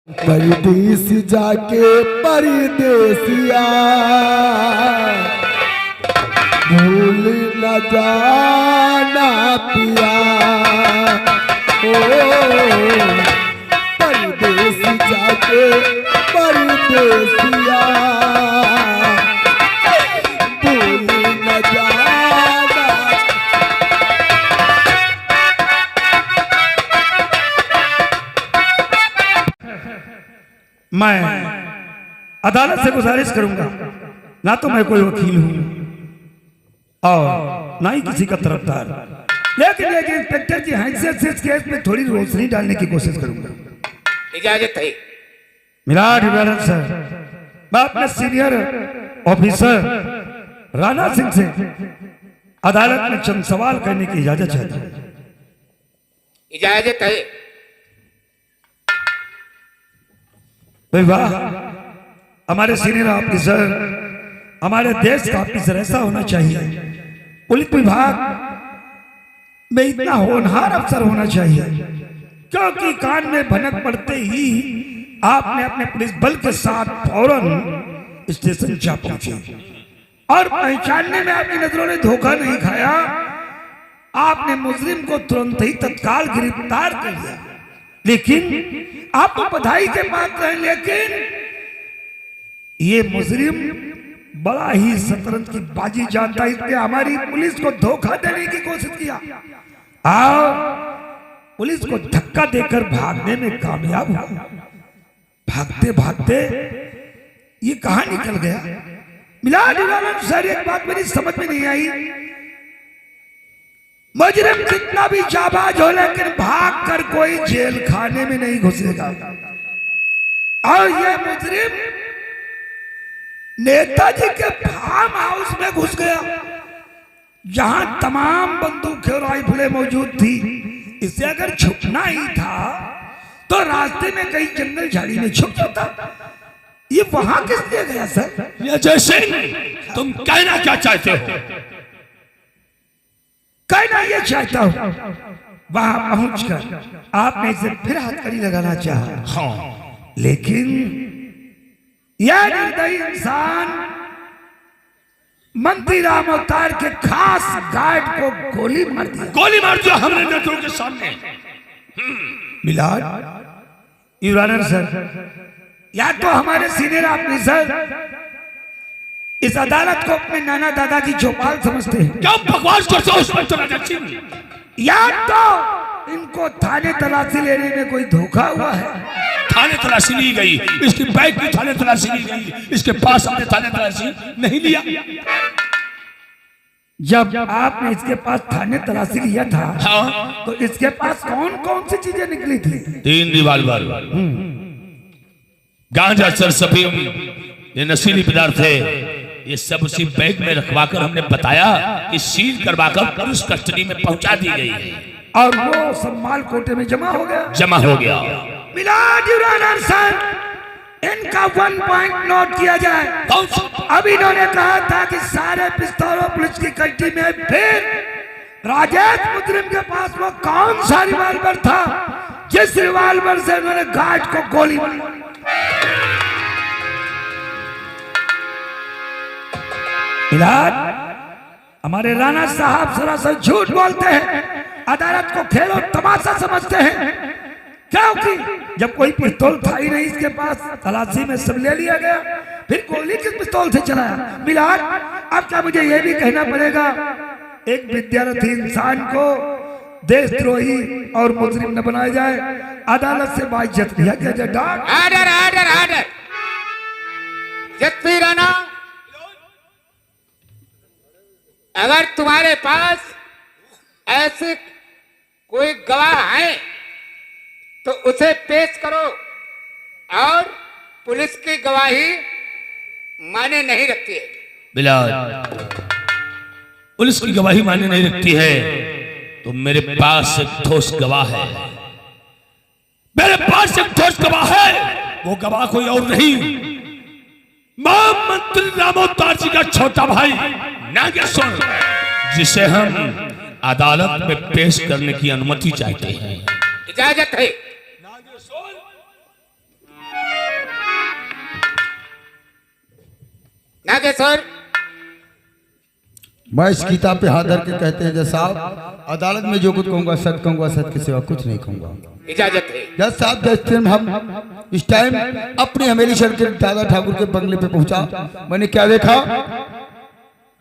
परदेस जाके परदेसिया भूल न जाना पिया। ओ परदेस जाके परदेसिया भूल न जाना। मैं अदालत से गुजारिश करूंगा, ना तो मैं कोई वकील हूं और ना ही किसी का तरफदार, लेकिन इंस्पेक्टर की हैसियत से इस केस में थोड़ी रोशनी डालने की कोशिश करूंगा। इजाजत है। मिलाद इबारत सर, मैं अपने सीनियर ऑफिसर राणा सिंह से अदालत में चंद सवाल करने की इजाजत चाहता हूं। इजाजत है। भाई वाह, हमारे सीनियर ऑफिसर, हमारे देश का ऑफिसर ऐसा होना चाहिए। पुलिस विभाग में इतना होनहार अफसर होना चाहिए, क्योंकि कान में भनक पड़ते ही आपने अपने पुलिस बल के साथ फौरन स्टेशन जा पहुंचे और पहचानने में आपकी नजरों ने धोखा नहीं खाया। आपने मुजरिम को तुरंत ही तत्काल गिरफ्तार कर लिया, लेकिन आप तो बधाई के पात्र हैं, लेकिन ये मुजरिम बड़ा ही शतरंज की बाजी जानता है, इसने हमारी पुलिस को धोखा देने की कोशिश किया और पुलिस को धक्का देकर भागने में कामयाब हुआ। भागते भागते ये कहां निकल गया? मिलाद इबारत सर, एक बात मेरी समझ में नहीं आई, मुजरिम कितना भी जाबाज हो लेकिन भाग कर कोई जेल खाने में नहीं घुसेगा। और ये मुजरिम नेताजी के फार्म हाउस में घुस गया, जहां तमाम बंदूकें और राइफलें मौजूद थी। इसे अगर छुपना ही था तो रास्ते में कहीं जंगल झाड़ी में छुप जाता। ये वहां किस लिए गया सर? अजय सिंह, तुम कहना क्या चाहते हो? कहना ये चाहता हूं, वहां पहुंचकर आपने इसे फिर हथकड़ी लगाना चाहा। हाँ, लेकिन यह निर्दयी इंसान मंत्री राम अवतार के खास गार्ड को गोली मार दिया। गोली मार दिया हमने नजरों के सामने। मिलाद यूरानर सर, या तो हमारे सीनियर ऑफिसर इस अदालत को अपने नाना दादा की चौपाल समझते हैं, क्या बकवास करते हो इंस्पेक्टर अजय सिंह? या तो इनको थाने तलाशी लेने में कोई धोखा हुआ है। थाने तलाशी ली गई, इसकी बाइक की थाने तलाशी ली गई, इसके पास हमने थाने तलाशी नहीं लिया। जब आपने इसके पास थाने तलाशी लिया था, हाँ, तो इसके पास कौन कौन सी चीजें निकली थी? 3 रिवाल्वर, गांजा, सरसफीम, ये नशीली पदार्थ है, ये सब उसी बैग में रखवाकर हमने बताया कि सील करवाकर पुलिस कस्टडी में पहुंचा दी गई है और वो सब माल कोटे में जमा हो गया। जमा हो गया। मिलाद यूरानर सर, इनका 1 पॉइंट नोट किया जाए। कौन सा? अभी इन्होंने कहा था कि सारे पिस्तौलों पुलिस की कट्टी में, फिर राजेश मुजरिम के पास वो कौन सा रिवाल्वर था जिस रिवाल्वर से उन्होंने गार्ड को गोली मारी? मिलाद, हमारे राणा साहब सरासर झूठ बोलते हैं, अदालत को खेल और तमाशा समझते हैं, क्योंकि जब कोई पिस्तौल था ही नहीं इसके पास, तलाशी में सब ले लिया गया, फिर गोली किस पिस्तौल से चलाया? मिलाद, अब क्या मुझे यह भी कहना पड़ेगा, एक विद्यार्थी इंसान को देशद्रोही और मुजरिम न बनाया जाए, अदालत से बाइज्जत लिया गया जाए। Order order order. Jatti Rana, अगर तुम्हारे पास ऐसे कोई गवाह है तो उसे पेश करो, और पुलिस की गवाही माने नहीं रखती है। बिलाल, पुलिस की गवाही माने नहीं रखती है तो मेरे पास एक ठोस गवाह है। मेरे पास एक ठोस गवाह है, वो गवाह कोई और नहीं, मंत्री राम अवतार जी का छोटा भाई नागेश्वर, जिसे हम अदालत में पेश करने की अनुमति चाहते हैं। इजाजत है। नागेश्वर, मैं इस किताब पे हाथ धर के कहते हैं जज साहब, अदालत में जो कुछ कहूंगा सत्य कहूंगा, सत्य के सिवा कुछ नहीं कहूंगा। इजाजत है। जज साहब जैसे हम इस टाइम अपनी हवेली शहर के दादा ठाकुर के बंगले पे पहुंचा, मैंने क्या देखा,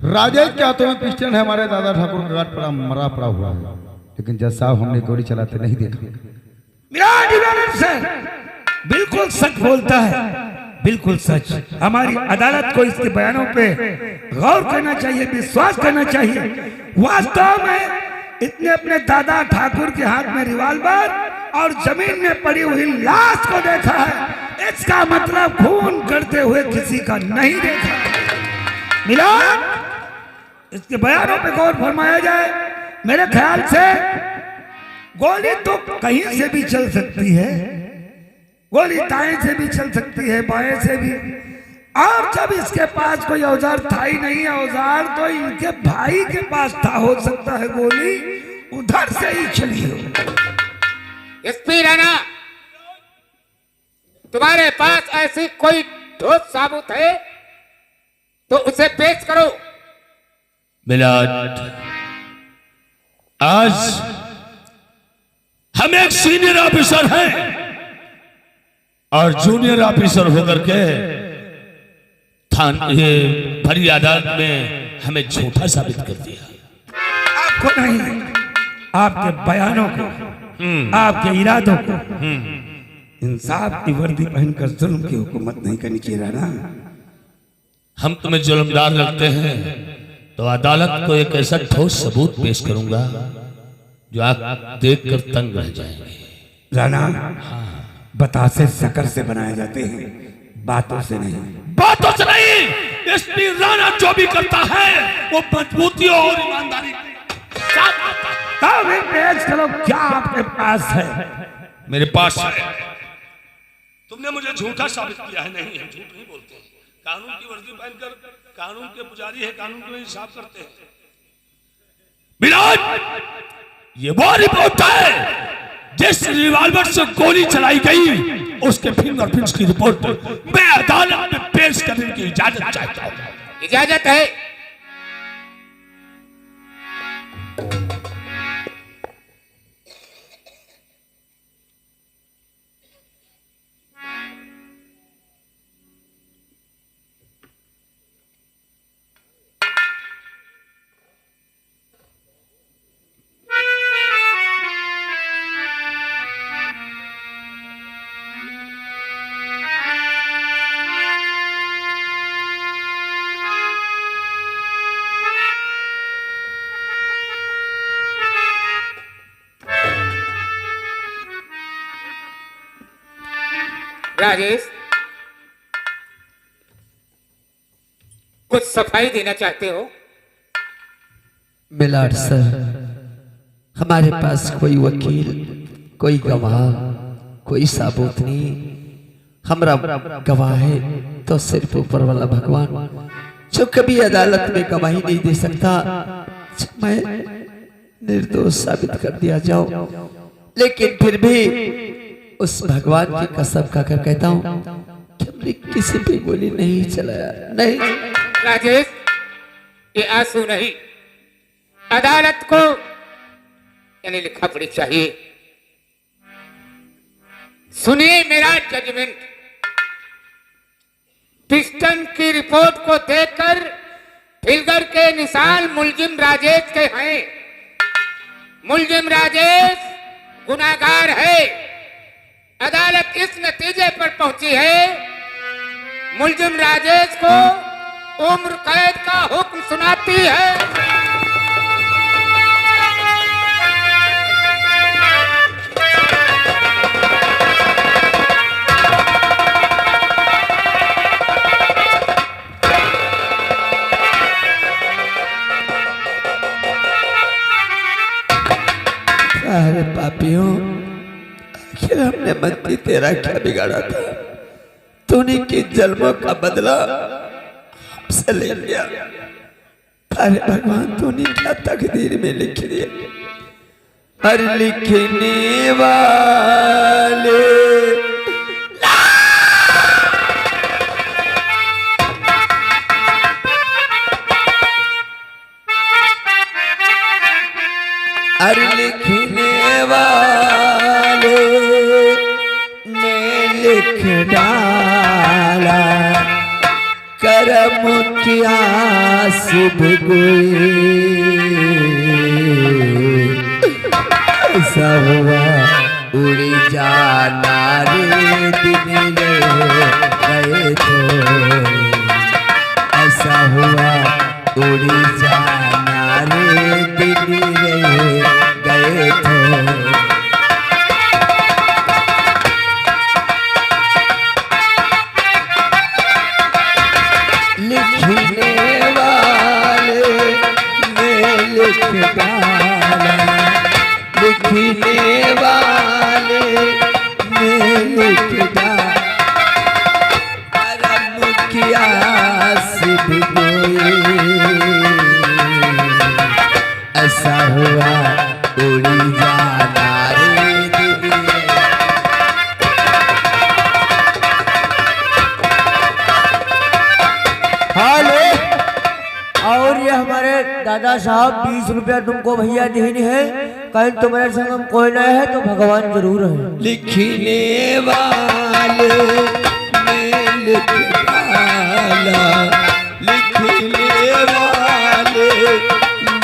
राजेश के हाथों में पिस्टल है, हमारे दादा ठाकुर का गार्ड पड़ा मरा पड़ा हुआ है, लेकिन जज साहब हमने गोली चलाते नहीं देखा। मेरा डिवाइडर सर बिल्कुल सच बोलता है, बिल्कुल सच। हमारी अदालत को इसके बयानों पे गौर करना चाहिए, विश्वास करना चाहिए। वास्तव में इतने अपने दादा ठाकुर के हाथ में रिवॉल्वर और जमीन में पड़ी हुई लाश को देखा है, इसका मतलब खून करते हुए किसी का नहीं देखा। मिला इसके बयानों पे गौर फरमाया जाए। मेरे ख्याल से गोली तो कहीं से भी चल सकती है, गोली दाएं से भी चल सकती है, बाएं से भी, और जब इसके पास कोई औजार था ही नहीं, औजार तो इनके भाई के पास था, हो सकता है गोली उधर से ही चली हो। एसपी राणा, तुम्हारे पास ऐसी कोई ठोस साबुत है तो उसे पेश करो। मिलाद, आज हम एक सीनियर ऑफिसर हैं और जूनियर ऑफिसर होकर के ये भरी अदालत में हमें झूठा साबित कर दिया। आपको नहीं, आपके बयानों को, आपके इरादों को, इंसाफ की वर्दी पहनकर जुल्म की हुकूमत नहीं करनी चाहिए राणा। हम तुम्हें जुल्मदार लगते हैं तो अदालत को एक ऐसा ठोस सबूत पेश करूंगा जो आप देखकर तंग रह जाएंगे। राणा, बतासे शक्कर से बनाए जाते हैं, बातों से नहीं। बातों से नहीं, एसपी राणा जो भी करता है वो मजबूती और ईमानदारी के साथ करता है। तब एक पेश करो, क्या आपके पास है? मेरे पास है। तुमने मुझे झूठा साबित किया है। नहीं, हम झूठ नहीं बोलते। कानून की वर्दी पहनकर कानून के पुजारी है, कानून को इंसाफ करते हैं। विराट, ये वो रिपोर्ट है जिस रिवॉल्वर से गोली चलाई गई, उसके फिंगरप्रिंट्स की रिपोर्ट मैं अदालत में पेश करने की इजाजत चाहता हूं। इजाजत है। राजेश, कुछ सफाई देना चाहते हो? मिलाड सर, हमारे पास कोई वकील, कोई गवाह, कोई साबूत नहीं। हमारा गवाह है तो सिर्फ ऊपर वाला भगवान, जो कभी अदालत में गवाही नहीं दे सकता। मैं निर्दोष साबित कर दिया जाओ, लेकिन फिर भी उस भगवान की कसम खाकर कहता हूँ कि हमने किसी पे गोली नहीं चलाया। नहीं राजेश, ये आंसू नहीं, अदालत को यानी लिखा पड़ी चाहिए। सुनिए मेरा जजमेंट। पिस्टन की रिपोर्ट को देखकर फिलगर के निशान मुलजिम राजेश के हैं। मुलजिम राजेश गुनाहगार है। अदालत इस नतीजे पर पहुंची है, मुलजिम राजेश को उम्र कैद का हुक्म सुनाती है। अरे पापियों, आखिर हमने मंत्री तेरा क्या बिगाड़ा था? तूने के जन्मों का बदला हमसे ले लिया। अरे भगवान, तूने क्या तकदीर में लिख दिया? अरे लिखने वाले लिख डाला करम किया सिब ऐसा हुआ उड़ी जाना रे दिन गए थोड़े ऐसा हुआ उड़ी जाना रे दिन गए थोड़े लिखने वाले ने लिख डाला लिखने वाले ने लिख डाला करम किया सिब ऐसा हुआ उड़ी जाना रे दिन हेलो। और ये हमारे दादा साहब 20 रुपया तुमको भैया देनी है, कल तुम्हारे संग हम कोई नहीं है तो भगवान जरूर है। लिखने वाले ने लिख डाला लिखने वाले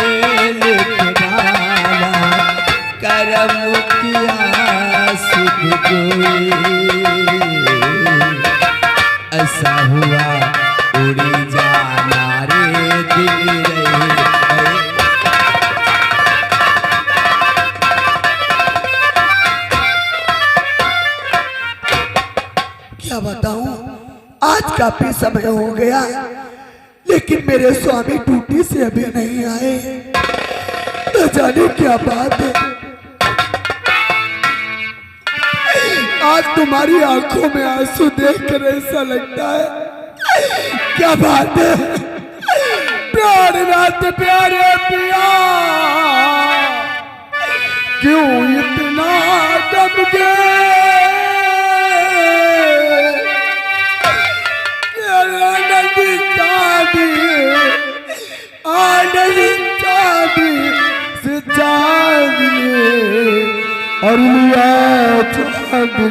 ने लिख डाला करम किया सिब ऐसा हुआ उड़ी जाना रे दिल रही क्या बताऊं आज काफी समय हो गया लेकिन मेरे स्वामी ड्यूटी से अभी नहीं आए न जाने क्या बात है आज तुम्हारी आंखों में आंसू देखकर ऐसा लगता है क्या बात है प्यार रात प्यारे पिया क्यों इतना दब गए आनंद चांदी से चांदनी और लिया चांदनी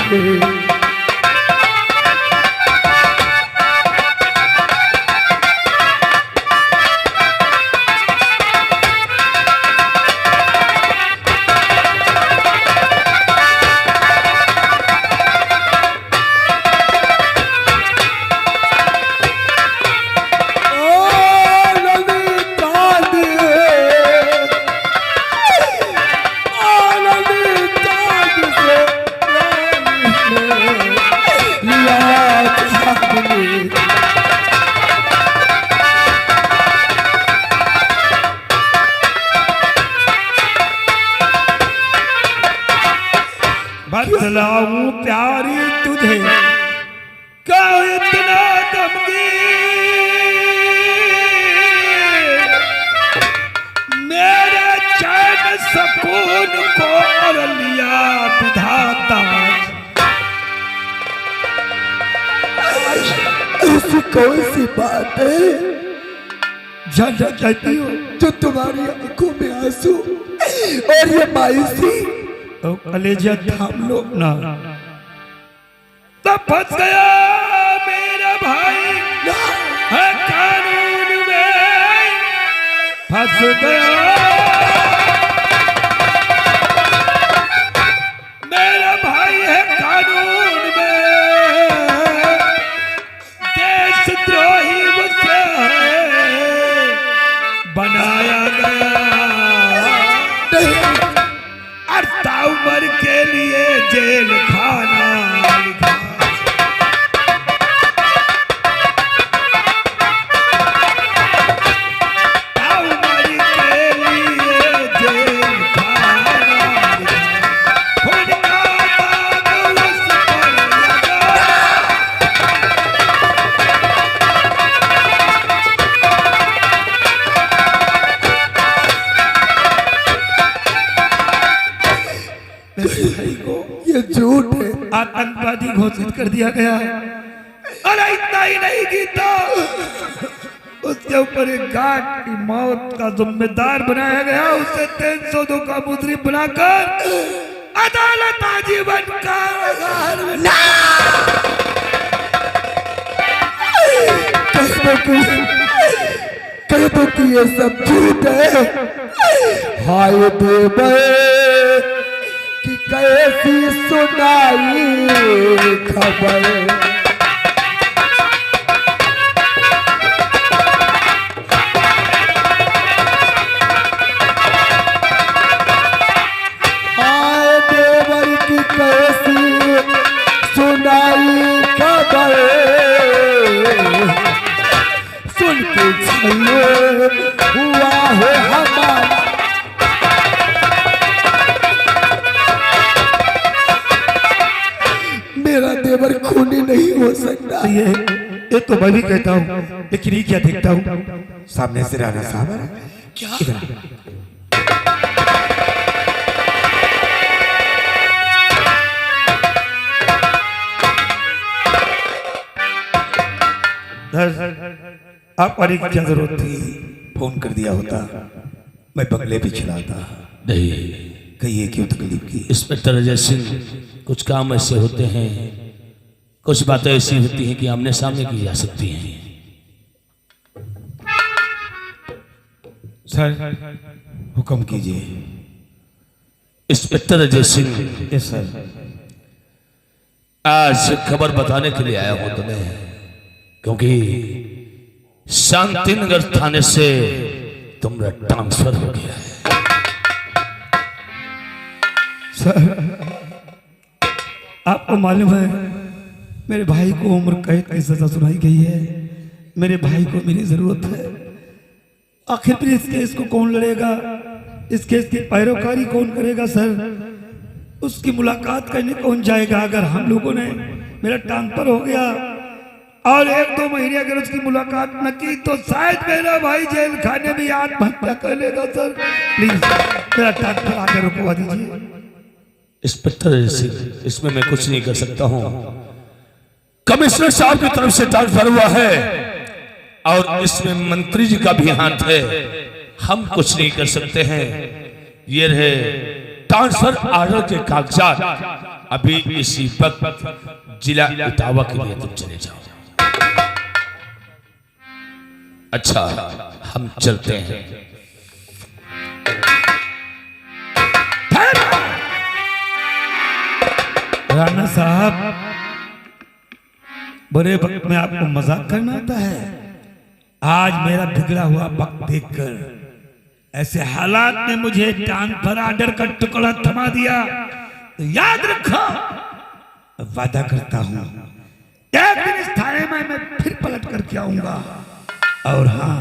से बतलाऊं प्यारी तुझे क्या इतना गमगीन मेरे चैन सुकून को और लिया विधाता ऐसी कौन सी बात है जाना चाहती हो जो तुम्हारी आंखों में आंसू और ये मायूसी तो कलेजा थाम लो ना तब फंस गया मेरा भाई है कानून में फंस गया मेरा भाई है कानून में देशद्रोही मुझसे बनाया गया उम्र के लिए जेल खाना लिखा उम्र के लिए जेल खाना लिखा दाग उस पर लगा ये झूठ है आतंकवादी घोषित कर दिया गया और इतना ही नहीं गीता उसके ऊपर एक गार्ड की मौत का जिम्मेदार बनाया गया उसे 302 का मुजरिम बनाकर अदालत आजीवन कारागार में कह दो कि ये सब झूठ है। हाय देवे कि कैसी सुनाई खबर। हाय देवर की कैसी सुनाई खबर। सुन के छल्लो हुआ है हमारा। मेरा देवर खूनी नहीं हो सकता। ये तो मैं भी कहता हूँ, लेकिन ये क्या देखता हूँ सामने से राणा साहब आ रहा है। क्या आप आने की क्या जरूरत थी? फोन कर दिया होता, मैं बंगले भी चलाता। नहीं, कहिए क्यों तकलीफ की? इंस्पेक्टर अजय सिंह, कुछ काम ऐसे होते हैं, कुछ बातें ऐसी होती हैं कि आमने सामने की जा सकती हैं। सर हुक्म कीजिए। Inspector Ajay Singh, yes sir. आज खबर बताने के लिए आया हूं तुम्हें, क्योंकि शांतिनगर थाने से तुम्हारा ट्रांसफर हो गया है। सर आपको मालूम है मेरे भाई को उम्र कैद की सजा सुनाई गई है। मेरे भाई को मेरी जरूरत है। आखिर फिर इस केस को कौन लड़ेगा? इस केस की पैरोकारी कौन करेगा? सर उसकी मुलाकात करने कौन जाएगा? अगर हम लोगों ने, मेरा ट्रांसफर हो गया और 1-2 महीने अगर उसकी मुलाकात न की तो शायद मेरा भाई जेल खाने में आत्महत्या कर लेगा। सर प्लीज मेरा ट्रांसफर आकर रुकवा दीजिए। इंस्पेक्टर सिंह, इसमें मैं कुछ नहीं कर सकता हूं। कमिश्नर साहब की तरफ से ट्रांसफर हुआ है और इसमें मंत्री जी का भी हाथ है। हम कुछ नहीं कर सकते हैं। ये रहे ट्रांसफर ऑर्डर के कागजात। अभी इसी वक्त जिला इटावा के लिए तुम चले जाओ। अच्छा, हम चलते हैं। राणा साहब, बुरे वक्त में आपको मजाक करना आता है। आज मेरा बिगड़ा हुआ वक्त देखकर ऐसे हालात में मुझे ट्रांसफर ऑर्डर का टुकड़ा थमा दिया तो याद रखो, वादा करता हूं एक दिन इस थाने में मैं फिर पलट करके आऊंगा। और हाँ,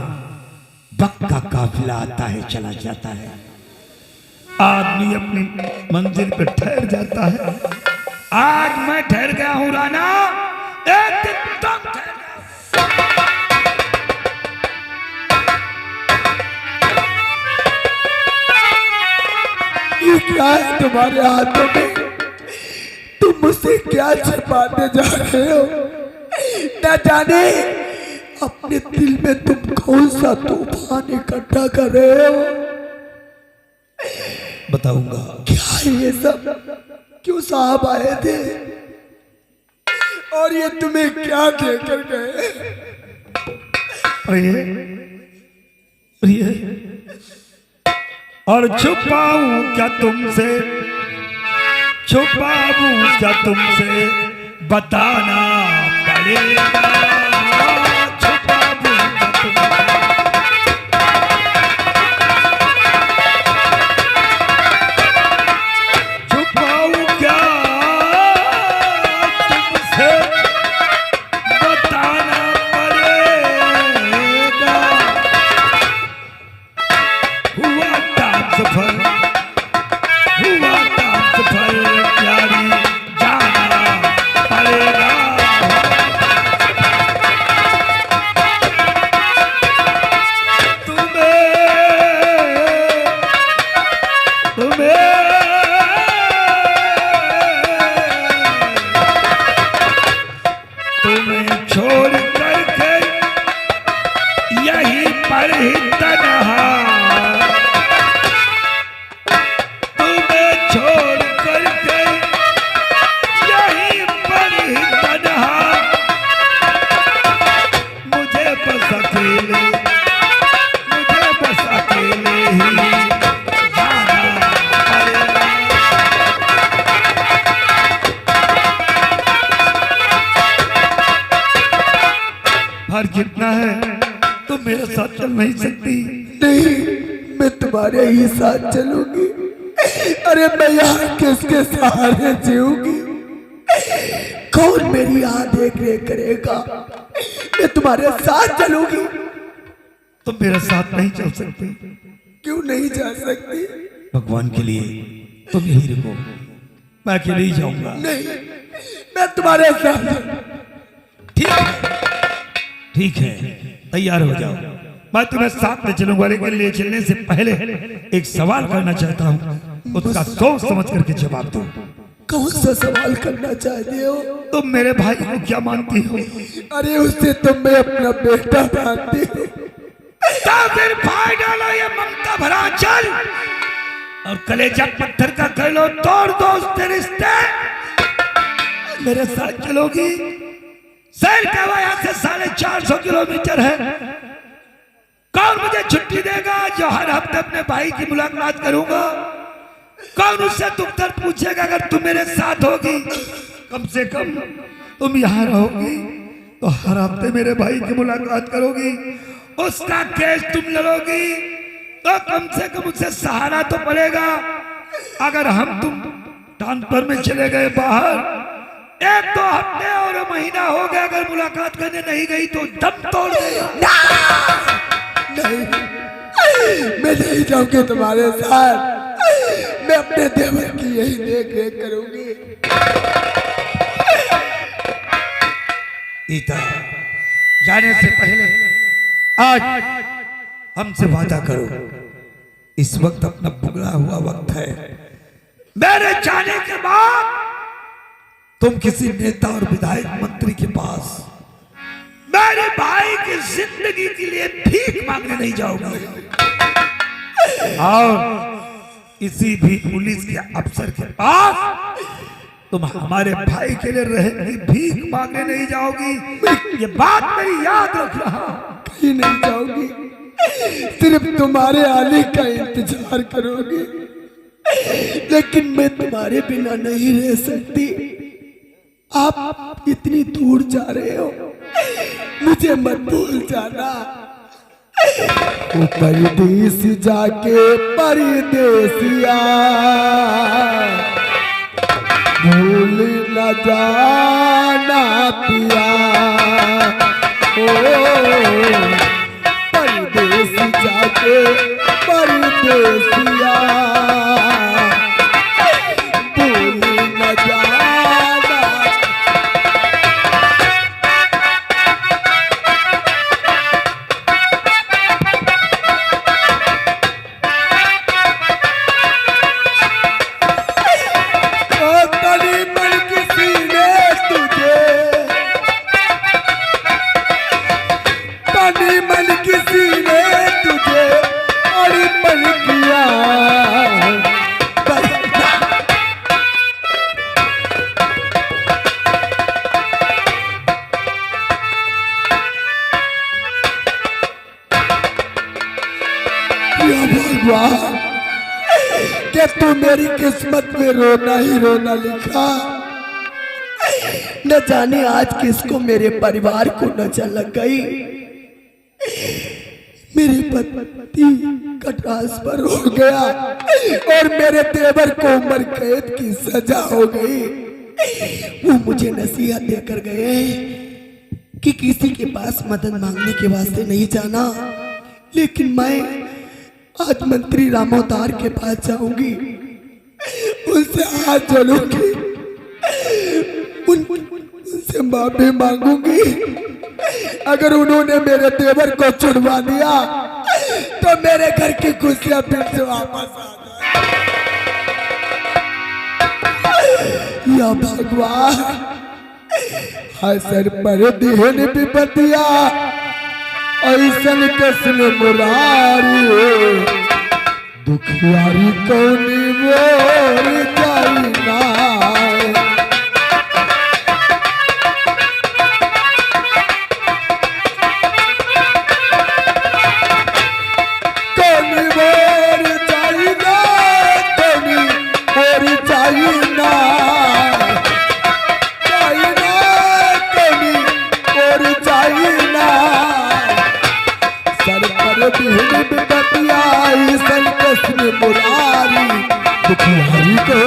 वक्त का काफिला आता है चला जाता है, आदमी अपनी मंजिल पे ठहर जाता है। आज मैं ठहर गया हूं राणा, एक दिन तुम ठहर गए। ये क्या है तुम्हारे हाथों में? तुम मुझसे क्या छिपाते जा रहे हो? न जाने अपने दिल में तुम कौन सा तूफान इकट्ठा कर रहे हो। बताऊंगा। क्या है ये सब? क्यों साहब आए थे और ये तुम्हें क्या कहकर गए? प्रिय प्रिय, और छुपाऊं क्या तुमसे, छुपाऊं क्या तुमसे, बताना पड़ेगा। छुपाऊं क्या तुमसे, छुपाऊं क्या तुमसे, बताना पड़ेगा। हुआ ट्रांसफर, हुआ ट्रांसफर, प्यारी जाना पड़ेगा। तुम्हें छोड़ करके यहीं पर ही तन्हा, तुम्हें छोड़ कर हार जीतना है तो मेरे साथ चल नहीं सकती। नहीं, मैं तुम्हारे ही साथ चलूंगी। अरे मैं यहाँ किसके सहारे जीऊंगी? कौन मेरी यहाँ देख रेख करेगा? मैं तुम्हारे साथ चलूंगी। तुम मेरे साथ नहीं चल सकती। क्यों नहीं जा सकती? भगवान के लिए तुम यही रुको, मैं अकेले ही जाऊंगा। नहीं, मैं तुम्हारे साथ। ठीक है, तैयार हो जाओ, मैं तुम्हें साथ में चलूंगा। लेकिन ले चलने से पहले एक सवाल करना चाहता हूँ, उसका सोच समझ करके जवाब दो। कौन सा सवाल करना चाहते हो? तुम मेरे भाई को क्या मानती हो? अरे उससे तो मैं अपना बेटा मानती हूँ। तो फिर भाई डालो ये ममता भरा चल और कलेजा पत्थर का कर लो, तोड़ दो उसके रिश्ते। मेरे साथ चलोगी? शहर का वो यहाँ से 450 किलोमीटर है। कौन मुझे छुट्टी देगा जो हर हफ्ते अपने भाई की मुलाकात करूंगा? कौन उससे दुख दर्द पूछेगा अगर तुम मेरे साथ होगी? कम से कम तुम यहाँ रहोगी तो हर हफ्ते मेरे भाई की मुलाकात करोगी, उसका केस तुम लड़ोगी तो कम से कम उससे सहारा तो पड़ेगा। अगर हम तुम ट्रांसफर में चले गए बाहर, 1-2 हफ्ते और महीना हो गया, अगर मुलाकात करने नहीं गई तो दम तोड़ देगा। नहीं, मैं नहीं जाऊंगी तुम्हारे साथ। मैं अपने देवर की यही देख रेख करूंगी। गीता, जाने से पहले आज हमसे वादा करो। इस वक्त अपना बुगड़ा हुआ वक्त है। मेरे जाने के बाद तुम किसी नेता और विधायक मंत्री के पास मेरे भाई की जिंदगी के लिए भीख मांगने नहीं जाओगे और किसी भी पुलिस के अफसर के पास तुम हमारे भाई के लिए रहने भीख मांगने नहीं जाओगी। ये बात मेरी याद रखना। कहीं नहीं जाऊंगी, सिर्फ तुम्हारे आने का इंतजार करोगी। लेकिन मैं तुम्हारे बिना नहीं रह सकती। आप इतनी दूर जा रहे हो, मुझे मत भूल जाना। परदेस जाके परदेसिया भूल न जाना पिया। ओ परदेस जाके परदेसिया भूल न जाना। क्या तू मेरी किस्मत में रोना ही रोना लिखा? न जाने आज किसको मेरे परिवार को नजर लग गई। मेरे पति का ट्रांसफर हो गया और मेरे देवर को उम्र कैद की सजा हो गई। वो मुझे नसीहत देकर गए कि किसी के पास मदद मांगने के वास्ते नहीं जाना। लेकिन मैं आज मंत्री रामोदार के पास जाऊंगी, उनसे हाथ जोड़ूंगी, उनसे माफी मांगूंगी। अगर उन्होंने मेरे देवर को छुड़वा दिया तो मेरे घर की खुशियां फिर से वापस आ जाए। या भगवान, हसर पर दिहन विपतिया ऐसन कसने मुरारी दुखियारी कौनी मोर जाई ना। कौनी मोर जाई ना, कौनी मोर जाई ना, जाई ना, कौनी मोर जाई ना। दिन बिपतिया संकट में मुरारी दुखियारी को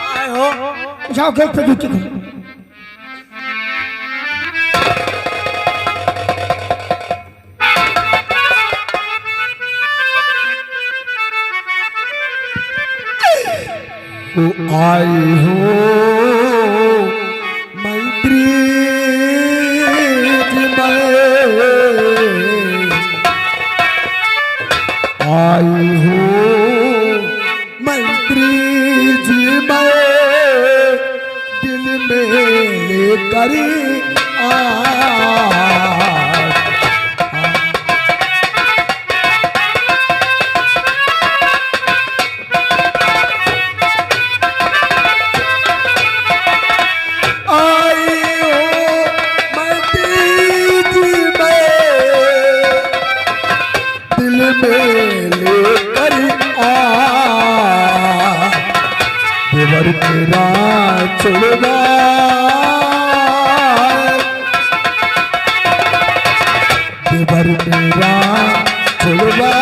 आए हो जाओ गेट पे ड्यूटी करो। आई हो मंत्री जी आई हो मंत्री जी दिल में लेकर तेरा छोड़वा देवर तेरा छोड़वा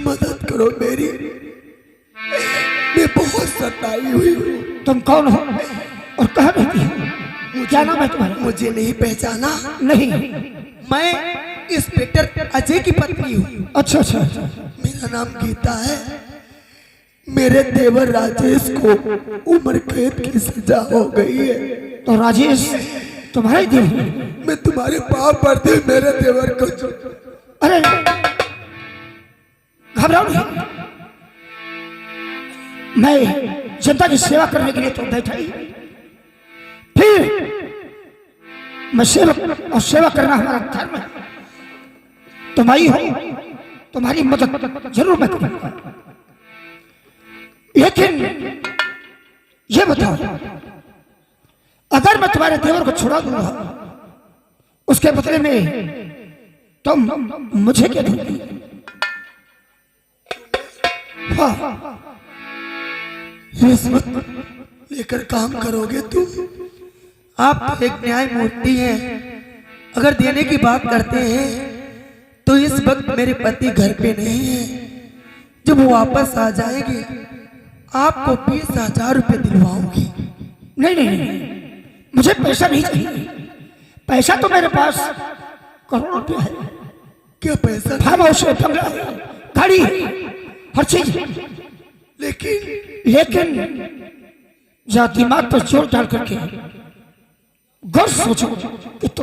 मदद करो मेरी, मैं बहुत सताई हुई हूँ। तुम कौन हो और कहाँ रहती हो? क्या नाम है तुम्हारा? मुझे नहीं पहचाना? नहीं। मैं इंस्पेक्टर अजय की पत्नी हूँ। अच्छा अच्छा अच्छा। मेरा नाम गीता है। मेरे देवर राजेश को उम्र कैद की सजा हो गई है। तो राजेश तुम्हारे देवर? मैं तुम्हारे पाँव पड़ते मेरे देवर को अरे घबराओ नहीं, मैं जनता की सेवा करने के लिए तो बैठा ही। फिर मैं सेवक और सेवा करना हमारा धर्म है। तुम आई हो, तुम्हारी मदद जरूर मैं करूंगा। लेकिन ये बताओ, अगर मैं तुम्हारे देवर को छुड़ा दूंगा, उसके बदले में तुम मुझे क्या दोगी? हाँ, रिश्वत लेकर काम करोगे तुम? आप एक न्यायमूर्ति हैं, अगर देने की बात करते हैं तो इस वक्त मेरे पति घर पे नहीं है। जब वो वापस आ जाएंगे आपको 20,000 रुपये दिलवाऊंगी। नहीं नहीं नहीं, मुझे पैसा नहीं चाहिए। पैसा तो मेरे पास करोड़ों रुपया है। क्या पैसा? फार्म हाउस है, बंगला है, गाड़ी है, हर चीज है। लेकिन जरा दिमाग पर जोर डाल करके गौर सोचो कि तुम